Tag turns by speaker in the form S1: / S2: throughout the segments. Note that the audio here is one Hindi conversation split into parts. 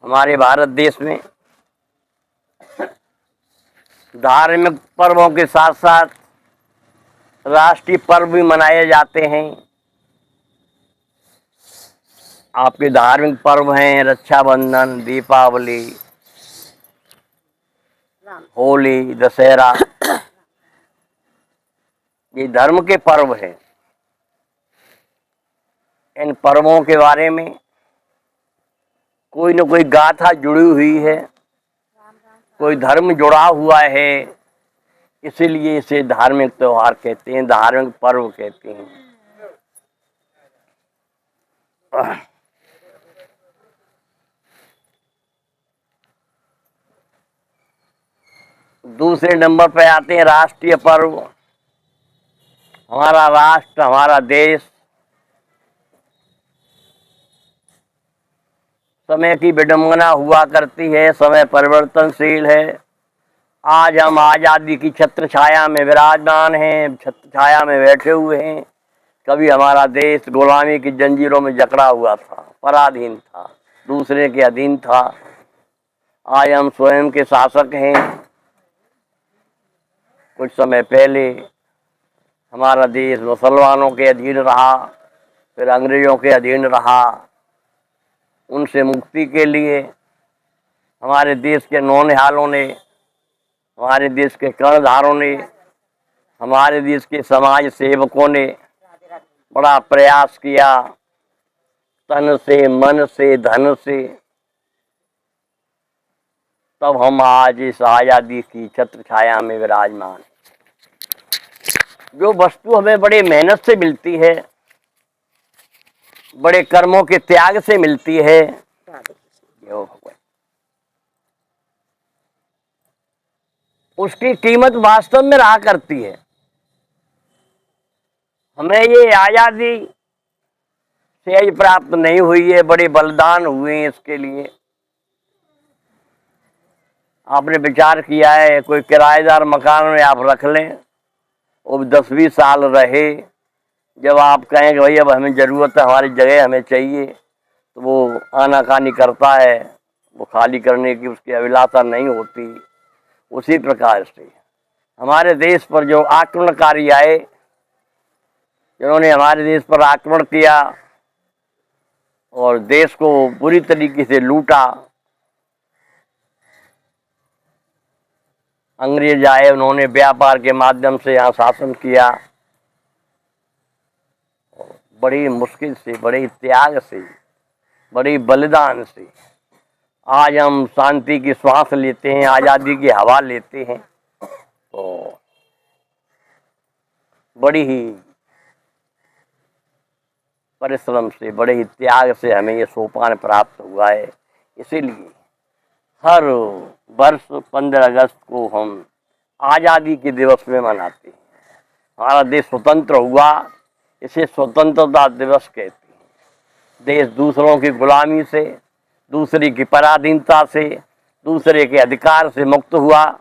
S1: हमारे भारत देश में धार्मिक पर्वों के साथ साथ राष्ट्रीय पर्व भी मनाए जाते हैं। आपके धार्मिक पर्व हैं रक्षाबंधन, दीपावली, होली, दशहरा, ये धर्म के पर्व हैं। इन पर्वों के बारे में कोई न कोई गाथा जुड़ी हुई है, कोई धर्म जुड़ा हुआ है, इसीलिए इसे धार्मिक त्योहार कहते हैं, धार्मिक पर्व कहते हैं। दूसरे नंबर पे आते हैं राष्ट्रीय पर्व। हमारा राष्ट्र, हमारा देश समय की विडंबना हुआ करती है, समय परिवर्तनशील है। आज हम आज़ादी की छत्र छाया में विराजमान हैं, छत्र छाया में बैठे हुए हैं। कभी हमारा देश गुलामी की जंजीरों में जकड़ा हुआ था, पराधीन था, दूसरे के अधीन था। आज हम स्वयं के शासक हैं। कुछ समय पहले हमारा देश मुसलमानों के अधीन रहा, फिर अंग्रेजों के अधीन रहा। उनसे मुक्ति के लिए हमारे देश के नौनिहालों ने, हमारे देश के कर्णधारों ने, हमारे देश के समाज सेवकों ने बड़ा प्रयास किया, तन से, मन से, धन से। तब हम आज इस आज़ादी की छत्र छाया में विराजमान हैं। जो वस्तु हमें बड़े मेहनत से मिलती है, बड़े कर्मों के त्याग से मिलती है, उसकी कीमत वास्तव में रहा करती है। हमें ये आज़ादी सहज प्राप्त नहीं हुई है, बड़े बलिदान हुए हैं इसके लिए। आपने विचार किया है, कोई किराएदार मकान में आप रख लें, वो 10-20 साल रहे, जब आप कहें कि भाई अब हमें ज़रूरत है, हमारी जगह हमें चाहिए, तो वो आनाकानी करता है, वो खाली करने की उसकी अभिलाषा नहीं होती। उसी प्रकार से हमारे देश पर जो आक्रमणकारी आए, जिन्होंने हमारे देश पर आक्रमण किया और देश को बुरी तरीके से लूटा, अंग्रेज आए, उन्होंने व्यापार के माध्यम से यहाँ शासन किया। बड़ी मुश्किल से, बड़े त्याग से, बड़ी बलिदान से आज हम शांति की श्वास लेते हैं, आज़ादी की हवा लेते हैं। तो बड़ी ही परिश्रम से, बड़े ही त्याग से हमें ये सोपान प्राप्त हुआ है। इसीलिए हर वर्ष 15 अगस्त को हम आज़ादी के दिवस में मनाते हैं। हमारा देश स्वतंत्र हुआ, इसे स्वतंत्रता दिवस कहते हैं। देश दूसरों की गुलामी से, दूसरे की पराधीनता से, दूसरे के अधिकार से मुक्त हुआ,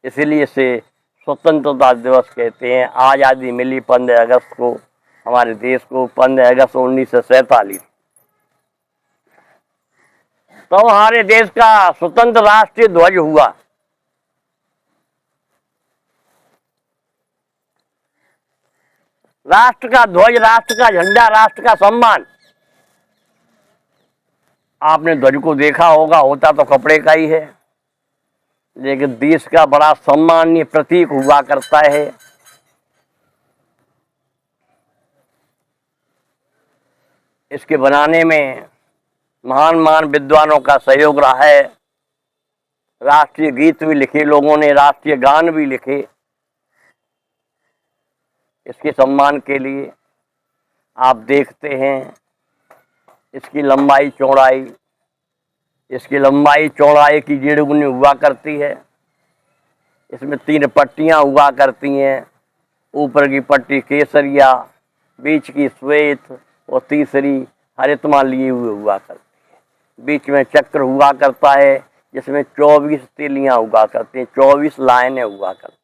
S1: इसीलिए इसे स्वतंत्रता दिवस कहते हैं। आज़ादी मिली 15 अगस्त को हमारे देश को, 15 अगस्त 1947। तो हमारे देश का स्वतंत्र राष्ट्रीय ध्वज हुआ। राष्ट्र का ध्वज, राष्ट्र का झंडा, राष्ट्र का सम्मान। आपने ध्वज को देखा होगा, होता तो कपड़े का ही है, लेकिन देश का बड़ा सम्मानीय प्रतीक हुआ करता है। इसके बनाने में महान महान विद्वानों का सहयोग रहा है। राष्ट्रीय गीत भी लिखे लोगों ने, राष्ट्रीय गान भी लिखे इसके सम्मान के लिए। आप देखते हैं इसकी लंबाई चौड़ाई की 1.5 गुनी हुआ करती है। इसमें 3 पट्टियां हुआ करती हैं। ऊपर की पट्टी केसरिया, बीच की श्वेत और तीसरी हरितमा लिए हुए हुआ करती है। बीच में चक्र हुआ करता है, जिसमें 24 तीलियां हुआ करती हैं, 24 लाइनें हुआ करती हैं।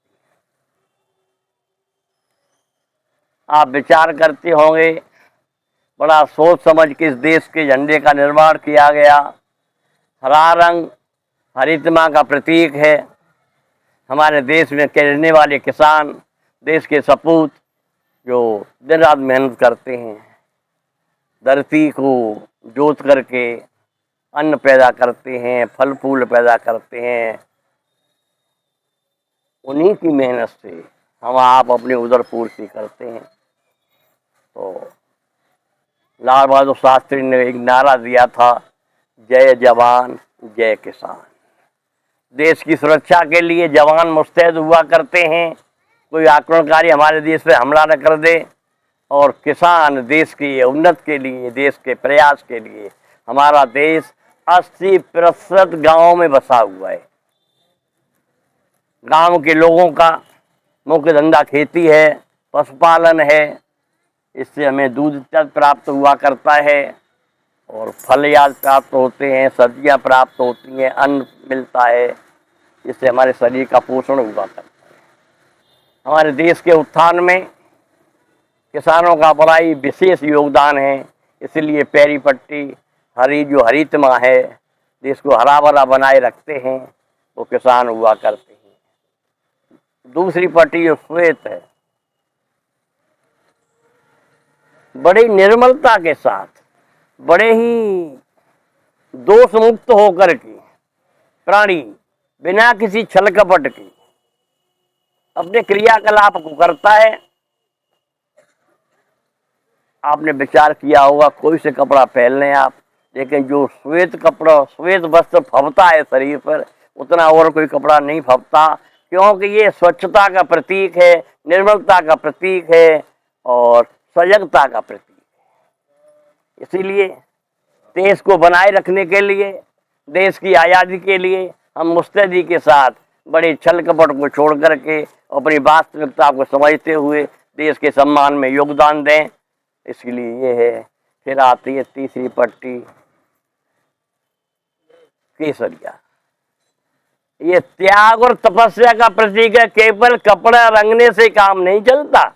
S1: आप विचार करते होंगे, बड़ा सोच समझ के इस देश के झंडे का निर्माण किया गया। हरा रंग हरितमा का प्रतीक है। हमारे देश में रहने वाले किसान, देश के सपूत जो दिन रात मेहनत करते हैं, धरती को जोत करके अन्न पैदा करते हैं, फल फूल पैदा करते हैं, उन्हीं की मेहनत से हम आप अपनी उदर पूर्ति करते हैं। तो लाल बहादुर शास्त्री ने एक नारा दिया था, जय जवान जय किसान। देश की सुरक्षा के लिए जवान मुस्तैद हुआ करते हैं, कोई आक्रमणकारी हमारे देश पे हमला न कर दे, और किसान देश की उन्नति के लिए, देश के प्रयास के लिए। हमारा देश 80% गाँव में बसा हुआ है। गांव के लोगों का मुख्य धंधा खेती है, पशुपालन है। इससे हमें दूध इत्यादि प्राप्त हुआ करता है और फल याद प्राप्त होते हैं, सब्जियां प्राप्त होती हैं, अन्न मिलता है, जिससे हमारे शरीर का पोषण हुआ करता है। हमारे देश के उत्थान में किसानों का बड़ा ही विशेष योगदान है। इसलिए पैरी पट्टी जो हरितमा है, देश को हरा भरा बनाए रखते हैं, वो किसान हुआ करते हैं। दूसरी पट्टी जो श्वेत है, बड़ी निर्मलता के साथ, बड़े ही दोष मुक्त होकर के प्राणी बिना किसी छल कपट के अपने क्रियाकलाप को करता है। आपने विचार किया होगा, कोई से कपड़ा पहन लें आप, लेकिन जो श्वेत कपड़ा, श्वेत वस्त्र फबता है शरीर पर, उतना और कोई कपड़ा नहीं फबता, क्योंकि ये स्वच्छता का प्रतीक है, निर्मलता का प्रतीक है और सजगता का प्रतीक है। इसीलिए देश को बनाए रखने के लिए, देश की आज़ादी के लिए हम मुस्तैदी के साथ बड़े छल कपट को छोड़ करके अपनी वास्तविकता को समझते हुए देश के सम्मान में योगदान दें। इसलिए ये है। फिर आती है तीसरी पट्टी, केसरिया। ये त्याग और तपस्या का प्रतीक है। केवल कपड़ा रंगने से काम नहीं चलता,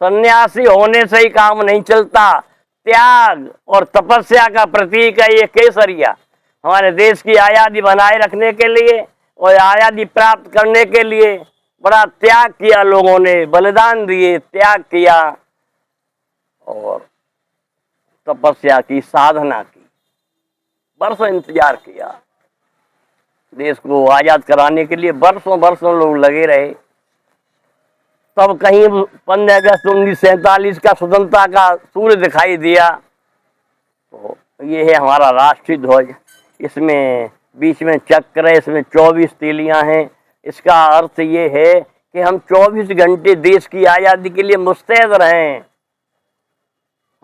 S1: सन्यासी होने से ही काम नहीं चलता। त्याग और तपस्या का प्रतीक है ये केसरिया। हमारे देश की आज़ादी बनाए रखने के लिए और आज़ादी प्राप्त करने के लिए बड़ा त्याग किया लोगों ने, बलिदान दिए, त्याग किया और तपस्या की, साधना की, बरसों इंतजार किया। देश को आज़ाद कराने के लिए बरसों बरसों लोग लगे रहे। तब कहीं 15 अगस्त 1947 का स्वतंत्रता का सूर्य दिखाई दिया। तो ये है हमारा राष्ट्रीय ध्वज। इसमें बीच में चक्र है, इसमें 24 तीलियां हैं। इसका अर्थ ये है कि हम 24 घंटे देश की आज़ादी के लिए मुस्तैद रहें।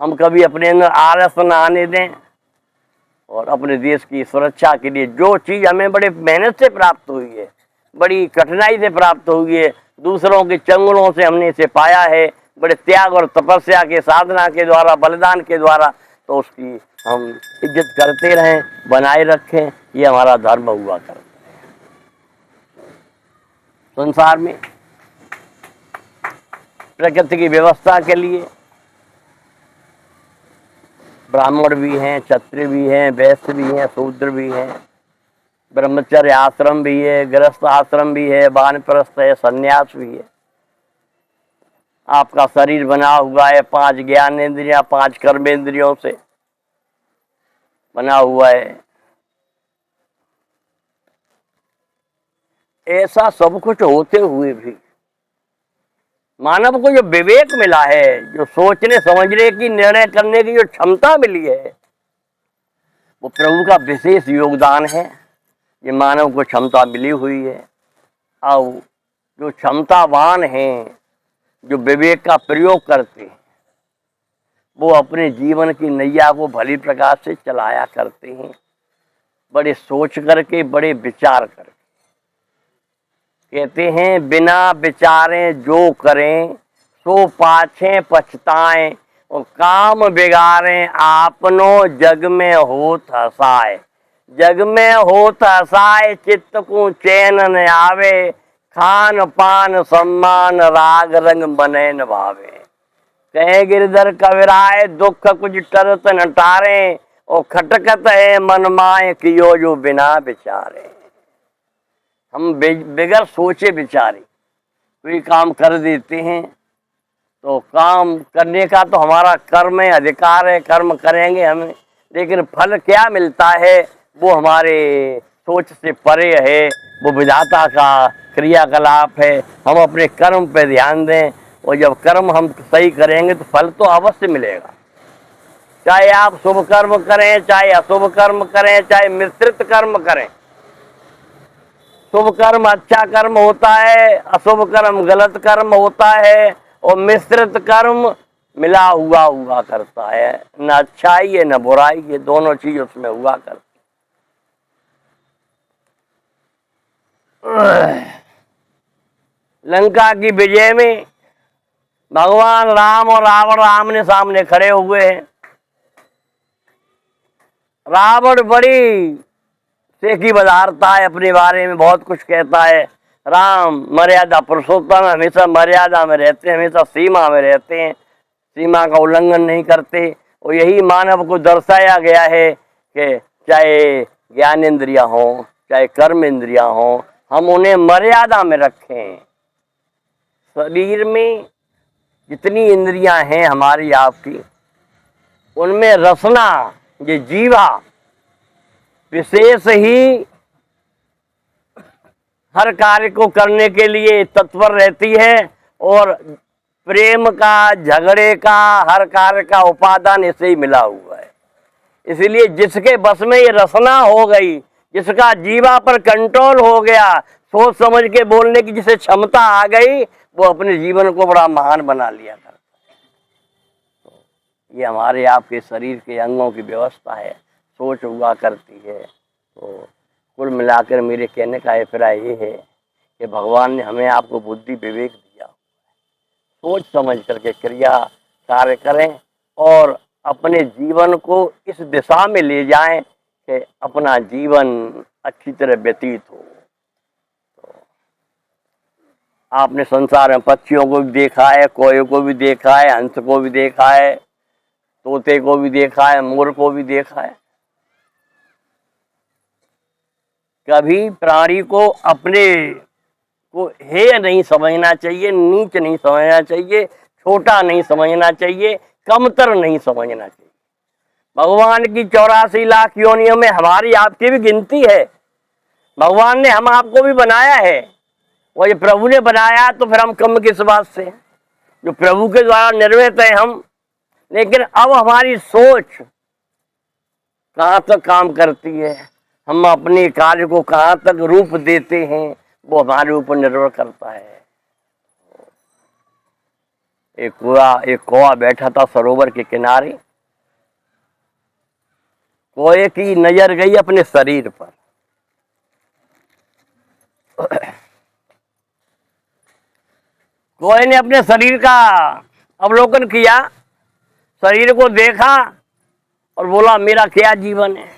S1: हम कभी अपने अंदर आलस न आने दें और अपने देश की सुरक्षा के लिए जो चीज़ हमें बड़े मेहनत से प्राप्त हुई है, बड़ी कठिनाई से प्राप्त हुई है, दूसरों के चंगुलों से हमने इसे पाया है, बड़े त्याग और तपस्या के, साधना के द्वारा, बलिदान के द्वारा, तो उसकी हम इज्जत करते रहें, बनाए रखें। ये हमारा धर्म हुआ करता है। संसार में प्रकृति की व्यवस्था के लिए ब्राह्मण भी हैं, क्षत्रिय भी हैं, वैश्य भी हैं, शूद्र भी हैं, ब्रह्मचर्य आश्रम भी है, गृहस्थ आश्रम भी है, वानप्रस्थ है, सन्यास भी है। आपका शरीर बना हुआ है 5 ज्ञानेंद्रियां, 5 कर्मेंद्रियों से बना हुआ है। ऐसा सब कुछ होते हुए भी मानव को जो विवेक मिला है, जो सोचने समझने की, निर्णय करने की जो क्षमता मिली है, वो प्रभु का विशेष योगदान है। ये मानव को क्षमता मिली हुई है। और जो क्षमतावान हैं, जो विवेक का प्रयोग करते हैं, वो अपने जीवन की नैया को भली प्रकार से चलाया करते हैं, बड़े सोच करके, बड़े विचार करके। कहते हैं, बिना विचारे जो करें सो पाछे पछताएं, और काम बिगाड़ें आपनो जग में होत हसाए। जग में होत हसाए चित्त को चैन न आवे, खान पान सम्मान राग रंग बने न भावे। कहे गिरधर कविराय दुख कुछ टरत न टारे, और खटकत है मन माए कियो जो बिना विचारे। हम बगैर सोचे विचारे कोई काम कर देते हैं, तो काम करने का तो हमारा कर्म है, अधिकार है, कर्म करेंगे हमें, लेकिन फल क्या मिलता है वो हमारे सोच से परे है, वो विधाता का क्रियाकलाप है। हम अपने कर्म पे ध्यान दें, और जब कर्म हम सही करेंगे तो फल तो अवश्य मिलेगा। चाहे आप शुभ कर्म करें, चाहे अशुभ कर्म करें, चाहे मिश्रित कर्म करें। शुभ कर्म अच्छा कर्म होता है, अशुभ कर्म गलत कर्म होता है, और मिश्रित कर्म मिला हुआ करता है। न अच्छाई है न बुराई है, दोनों चीज उसमें हुआ करती। लंका की विजय में भगवान राम और रावण आमने सामने खड़े हुए हैं। रावण बड़ी सेखी बजारता है, अपने बारे में बहुत कुछ कहता है। राम मर्यादा पुरुषोत्तम, हमेशा मर्यादा में रहते हैं, हमेशा सीमा में रहते हैं, सीमा का उल्लंघन नहीं करते। और यही मानव को दर्शाया गया है कि चाहे ज्ञान इंद्रिया हो, चाहे कर्म इंद्रिया हो, हम उन्हें मर्यादा में रखें। शरीर में जितनी इंद्रियां हैं हमारी आपकी, उनमें रसना, ये जीवा विशेष ही हर कार्य को करने के लिए तत्पर रहती है, और प्रेम का, झगड़े का, हर कार्य का उपादान इसे ही मिला हुआ है। इसलिए जिसके बस में ये रसना हो गई, जिसका जीवा पर कंट्रोल हो गया, सोच समझ के बोलने की जिसे क्षमता आ गई, वो अपने जीवन को बड़ा महान बना लिया करता है। ये हमारे आपके शरीर के अंगों की व्यवस्था है, सोच हुआ करती है। तो कुल मिलाकर मेरे कहने का अभिप्राय ये है कि भगवान ने हमें आपको बुद्धि विवेक दिया, सोच समझ करके क्रिया कार्य करें और अपने जीवन को इस दिशा में ले जाएं कि अपना जीवन अच्छी तरह व्यतीत हो। तो आपने संसार में पक्षियों को भी देखा है, कोए को भी देखा है, हंस को भी देखा है, तोते को भी देखा है, मोर को भी देखा है। कभी प्राणी को अपने को हेय नहीं समझना चाहिए, नीच नहीं समझना चाहिए, छोटा नहीं समझना चाहिए, कमतर नहीं समझना चाहिए। भगवान की 84 लाख योनियों में हमारी आपकी भी गिनती है। भगवान ने हम आपको भी बनाया है, और ये प्रभु ने बनाया, तो फिर हम कम किस बात से? जो प्रभु के द्वारा निर्मित है हम। लेकिन अब हमारी सोच कहाँ तक काम करती है, हम अपने कार्य को कहाँ तक रूप देते हैं, वो हमारे ऊपर निर्भर करता है। एक कौवा बैठा था सरोवर के किनारे। कौवे की नजर गई अपने शरीर पर। कौवे ने अपने शरीर का अवलोकन किया, शरीर को देखा और बोला मेरा क्या जीवन है,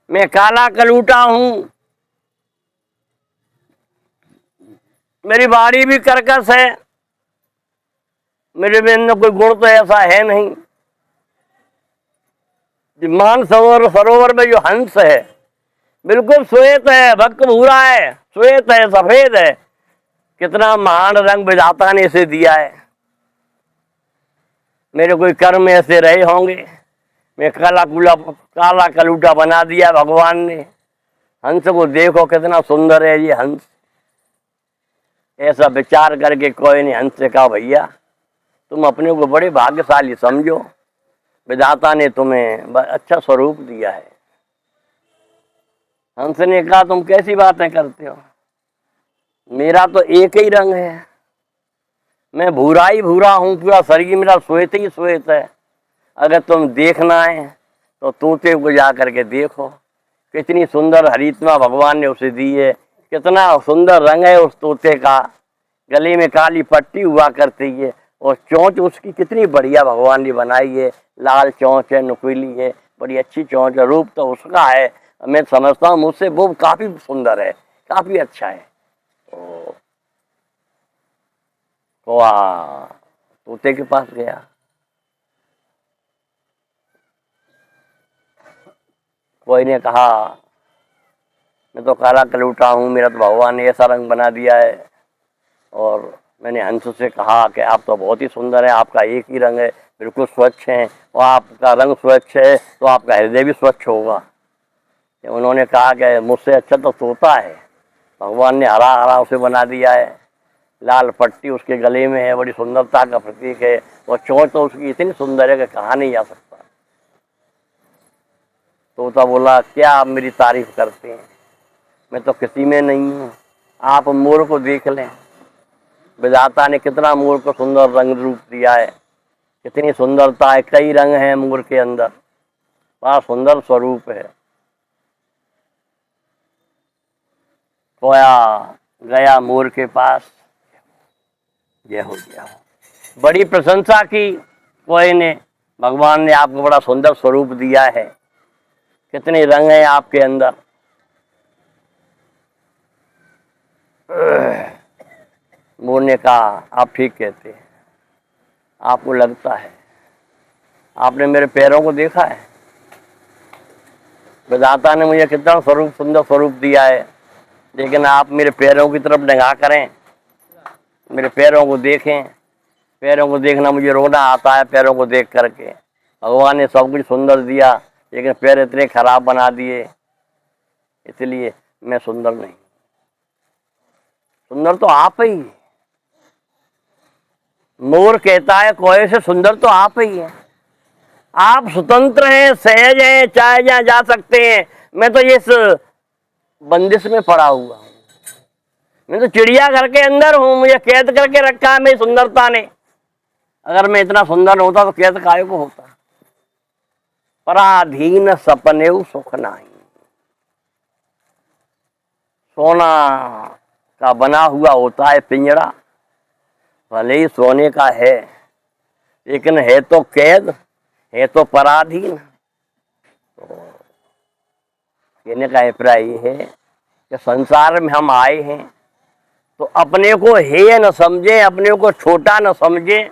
S1: मैं काला कलूटा हूं, मेरी बाड़ी भी कर्कश है, मेरे में कोई गुण तो ऐसा है नहीं। मान सरोवर में जो हंस है बिल्कुल श्वेत है, भक्त भूरा है, श्वेत है, सफेद है। कितना महान रंग विधाता ने इसे दिया है। मेरे कोई कर्म ऐसे रहे होंगे, मैं काला कलूटा बना दिया भगवान ने। हंस को देखो कितना सुंदर है ये हंस। ऐसा विचार करके कोई ने हंस से कहा भैया तुम अपने को बड़े भाग्यशाली समझो, विधाता ने तुम्हें अच्छा स्वरूप दिया है। हंस ने कहा तुम कैसी बातें करते हो, मेरा तो एक ही रंग है, मैं भूरा ही भूरा हूँ, पूरा शरीर मेरा श्वेत ही श्वेत है। अगर तुम देखना है तो तोते को जा करके देखो, कितनी सुंदर हरितमा भगवान ने उसे दी है, कितना सुंदर रंग है उस तोते का, गले में काली पट्टी हुआ करती है, और चोंच उसकी कितनी बढ़िया भगवान ने बनाई है, लाल चोंच है, नुकीली है, बड़ी अच्छी चोंच है, रूप तो उसका है। मैं समझता हूँ मुझसे वो काफी सुंदर है, काफी अच्छा है। तो कौवा तोते के पास गया, कोई ने कहा मैं तो काला कलूटा हूँ, मेरा तो भगवान ने ऐसा रंग बना दिया है। और मैंने हंस से कहा कि आप तो बहुत ही सुंदर हैं, आपका एक ही रंग है, बिल्कुल स्वच्छ हैं, और आपका रंग स्वच्छ है तो आपका हृदय भी स्वच्छ होगा। उन्होंने कहा कि मुझसे अच्छा तो तोता है, भगवान ने हरा हरा उसे बना दिया है, लाल पट्टी उसके गले में है, बड़ी सुंदरता का प्रतीक है, और चोंच तो उसकी इतनी सुंदर है कि कहा नहीं जा सकता। तोता बोला क्या आप मेरी तारीफ करते हैं, मैं तो किसी में नहीं हूँ, आप मोर को देख लें, विधाता ने कितना मोर को सुंदर रंग रूप दिया है, कितनी सुंदरता है, कई रंग हैं मोर के अंदर, बड़ा सुंदर स्वरूप है। खोया गया मोर के पास, जय हो गया हो। बड़ी प्रशंसा की कोई ने, भगवान ने आपको बड़ा सुंदर स्वरूप दिया है, कितने रंग हैं आपके अंदर। मोर ने कहा आप ठीक कहते हैं, आपको लगता है, आपने मेरे पैरों को देखा है, विधाता ने मुझे कितना स्वरूप सुंदर स्वरूप दिया है, लेकिन आप मेरे पैरों की तरफ निगाह करें, मेरे पैरों को देखें, पैरों को देखना मुझे रोना आता है पैरों को देख करके। भगवान ने सब कुछ सुंदर दिया, लेकिन पैर इतने खराब बना दिए, इसलिए मैं सुंदर नहीं। सुंदर तो आप ही, मोर कहता है कोए से सुंदर तो आप ही है। आप स्वतंत्र हैं, सहज हैं, चाहे जहाँ जा सकते हैं। मैं तो इस बंदिश में पड़ा हुआ हूँ, मैं तो चिड़ियाघर के अंदर हूँ, मुझे कैद करके रखा है मेरी सुंदरता ने। अगर मैं इतना सुंदर होता तो कैद काहे को होता। पराधीन सपने सुख नाही, सोना का बना हुआ होता है पिंजरा, भले ही सोने का है, लेकिन है तो कैद, है तो पराधीन। तो कहने का अभिप्राय ये है कि संसार में हम आए हैं तो अपने को हेय न समझें, अपने को छोटा न समझें,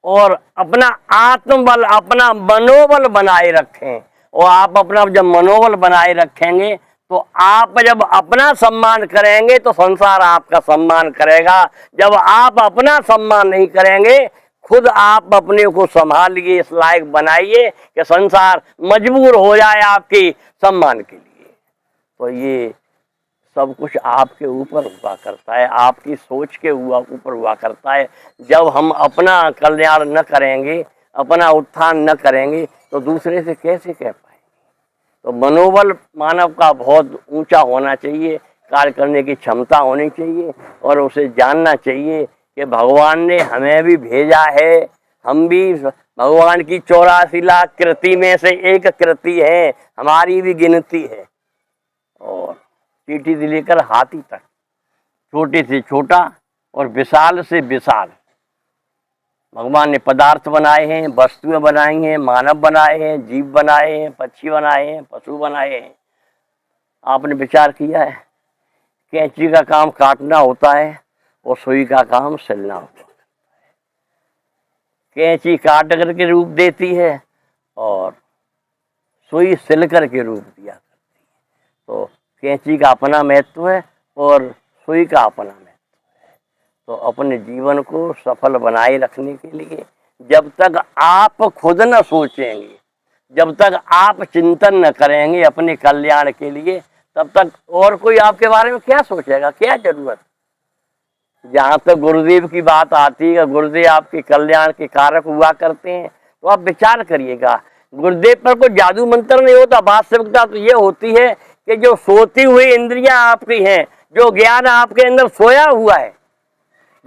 S1: और अपना आत्मबल, अपना मनोबल बनाए रखें। और आप अपना जब मनोबल बनाए रखेंगे तो आप जब अपना सम्मान करेंगे तो संसार आपका सम्मान करेगा। जब आप अपना सम्मान नहीं करेंगे, खुद आप अपने को संभालिए, इस लायक बनाइए कि संसार मजबूर हो जाए आपके सम्मान के लिए। तो ये सब कुछ आपके ऊपर हुआ करता है, आपकी सोच के ऊपर हुआ करता है। जब हम अपना कल्याण न करेंगे, अपना उत्थान न करेंगे, तो दूसरे से कैसे कह पाएंगे। तो मनोबल मानव का बहुत ऊंचा होना चाहिए, कार्य करने की क्षमता होनी चाहिए, और उसे जानना चाहिए कि भगवान ने हमें भी भेजा है, हम भी भगवान की 84 लाख कृति में से एक कृति है, हमारी भी गिनती है। और चींटी से लेकर हाथी तक, छोटे से छोटा और विशाल से विशाल भगवान ने पदार्थ बनाए हैं, वस्तुएं बनाई हैं, मानव बनाए हैं, जीव बनाए हैं, पक्षी बनाए हैं, पशु बनाए हैं। आपने विचार किया है, कैंची का काम काटना होता है और सुई का काम सिलना होता है। कैंची काट करके रूप देती है और सुई सिल करके रूप दिया करती है। तो कैंची का अपना महत्व है और सुई का अपना महत्व है। तो अपने जीवन को सफल बनाए रखने के लिए जब तक आप खुद न सोचेंगे, जब तक आप चिंतन न करेंगे अपने कल्याण के लिए, तब तक और कोई आपके बारे में क्या सोचेगा, क्या जरूरत। जहाँ तक गुरुदेव की बात आती है, गुरुदेव आपके कल्याण के कारक हुआ करते हैं, तो आप विचार करिएगा। गुरुदेव पर कोई जादू मंत्र नहीं होता, वास्तविकता तो ये होती है कि जो सोती हुई इंद्रियां आपकी हैं, जो ज्ञान आपके अंदर सोया हुआ है,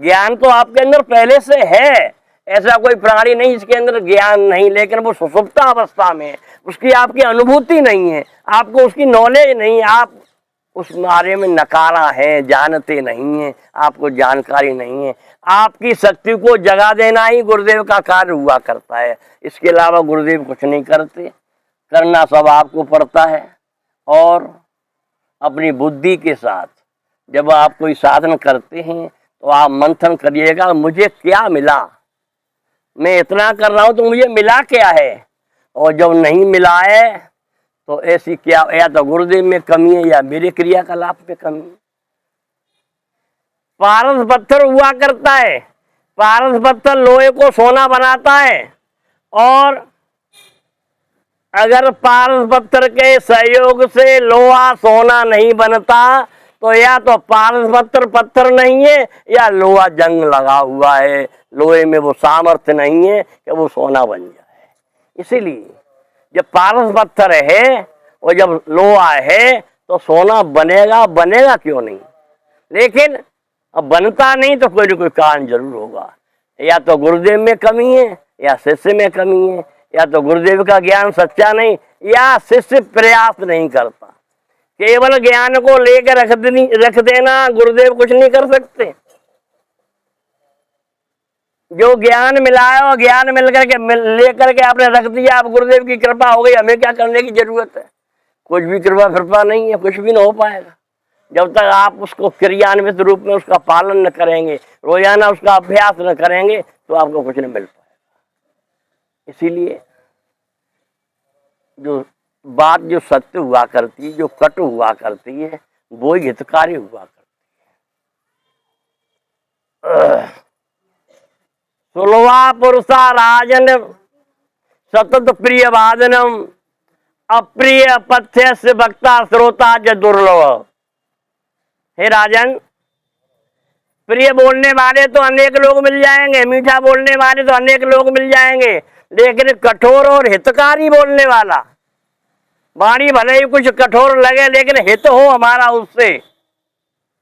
S1: ज्ञान तो आपके अंदर पहले से है। ऐसा कोई प्राणी नहीं जिसके अंदर ज्ञान नहीं, लेकिन वो सुषुप्त अवस्था में है, उसकी आपकी अनुभूति नहीं है, आपको उसकी नॉलेज नहीं, आप उस बारे में नकारा है, जानते नहीं है, आपको जानकारी नहीं है। आपकी शक्ति को जगा देना ही गुरुदेव का कार्य हुआ करता है। इसके अलावा गुरुदेव कुछ नहीं करते, करना सब आपको पड़ता है। और अपनी बुद्धि के साथ जब आप कोई साधन करते हैं तो आप मंथन करिएगा, मुझे क्या मिला, मैं इतना कर रहा हूं तो मुझे मिला क्या है। और जब नहीं मिला है तो ऐसी क्या, या तो गुरुदेव में कमी है या मेरे क्रियाकलाप में कमी है। पारस पत्थर हुआ करता है, पारस पत्थर लोहे को सोना बनाता है, और अगर पारस पत्थर के सहयोग से लोहा सोना नहीं बनता तो या तो पारस पत्थर पत्थर नहीं है या लोहा जंग लगा हुआ है, लोहे में वो सामर्थ्य नहीं है कि वो सोना बन जाए। इसीलिए जब पारस पत्थर है और जब लोहा है तो सोना बनेगा, बनेगा क्यों नहीं। लेकिन अब बनता नहीं तो कोई ना कोई कारण जरूर होगा, या तो गुरुदेव में कमी है या शिष्य में कमी है, या तो गुरुदेव का ज्ञान सच्चा नहीं या शिष्य प्रयास नहीं करता। केवल ज्ञान को लेकर रख देना, गुरुदेव कुछ नहीं कर सकते। जो ज्ञान मिला है वो ज्ञान मिलकर के लेकर के आपने रख दिया, अब गुरुदेव की कृपा हो गई, हमें क्या करने की जरूरत है। कुछ भी कृपा नहीं है, कुछ भी ना हो पाएगा जब तक आप उसको क्रियान्वित रूप में उसका पालन न करेंगे, रोजाना उसका अभ्यास न करेंगे तो आपको कुछ नहीं मिल पाएगा। इसीलिए जो बात जो सत्य हुआ करती है, जो कटु हुआ करती है, वो हितकारी हुआ करती है। सुलवा पुरुषा राजन सतत प्रिय वादनम अप्रिय पथ्य से भक्ता श्रोता ज दुर्लभ। हे राजन, प्रिय बोलने वाले तो अनेक लोग मिल जाएंगे, मीठा बोलने वाले तो अनेक लोग मिल जाएंगे, लेकिन कठोर और हितकारी बोलने वाला, वाणी भले ही कुछ कठोर लगे लेकिन हित हो हमारा उससे।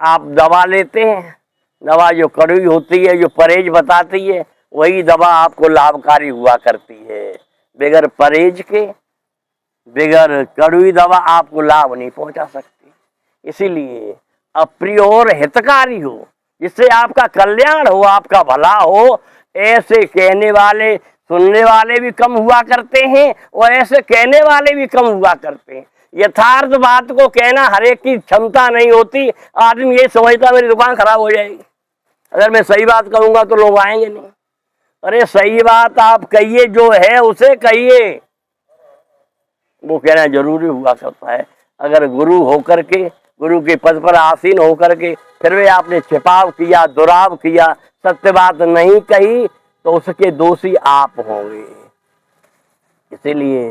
S1: आप दवा लेते हैं, दवा जो कड़वी होती है, जो परहेज बताती है, वही दवा आपको लाभकारी हुआ करती है। बगैर परहेज के, बगैर कड़वी दवा आपको लाभ नहीं पहुंचा सकती। इसीलिए अप्रिय और हितकारी हो, जिससे आपका कल्याण हो, आपका भला हो, ऐसे कहने वाले सुनने वाले भी कम हुआ करते हैं और ऐसे कहने वाले भी कम हुआ करते हैं। यथार्थ बात को कहना हर एक की क्षमता नहीं होती। आदमी ये समझता मेरी दुकान खराब हो जाएगी, अगर मैं सही बात कहूंगा तो लोग आएंगे नहीं। अरे सही बात आप कहिए, जो है उसे कहिए, वो कहना जरूरी हुआ करता है। अगर गुरु होकर के, गुरु के पद पर आसीन होकर के फिर भी आपने छिपाव किया, दुराव किया, सत्य बात नहीं कही, तो उसके दोषी आप होंगे। इसीलिए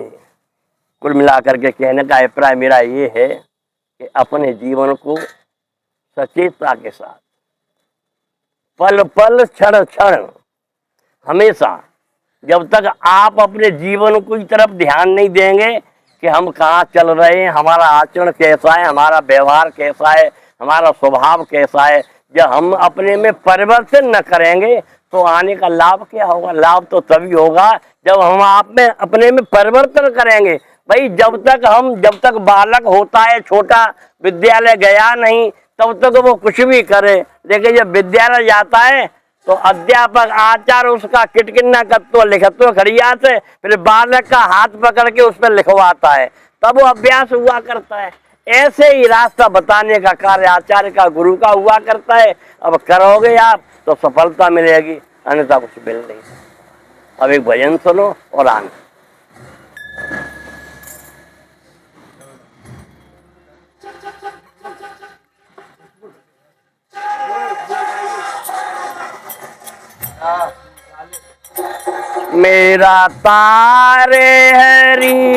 S1: कुल मिलाकर के कहने का अभिप्राय मेरा ये है कि अपने जीवन को सचेतता के साथ पल पल क्षण क्षण हमेशा, जब तक आप अपने जीवन की तरफ ध्यान नहीं देंगे कि हम कहाँ चल रहे हैं, हमारा आचरण कैसा है, हमारा व्यवहार कैसा है, हमारा स्वभाव कैसा है, जब हम अपने में परिवर्तन न करेंगे तो आने का लाभ क्या होगा। लाभ तो तभी होगा जब हम आप में अपने में परिवर्तन करेंगे। भाई जब तक बालक होता है, छोटा, विद्यालय गया नहीं, तब तक वो कुछ भी करे, लेकिन जब विद्यालय जाता है तो अध्यापक आचार्य उसका किटकिन्ना कत्व लिखत्व खड़िया से फिर बालक का हाथ पकड़ के उस पर लिखवाता है, तब वो अभ्यास हुआ करता है। ऐसे ही रास्ता बताने का कार्य आचार्य का, गुरु का हुआ करता है। अब करोगे आप तो सफलता मिलेगी, अन्यथा कुछ मिल नहीं। अब एक भजन सुनो और आना। मेरा तारे हरी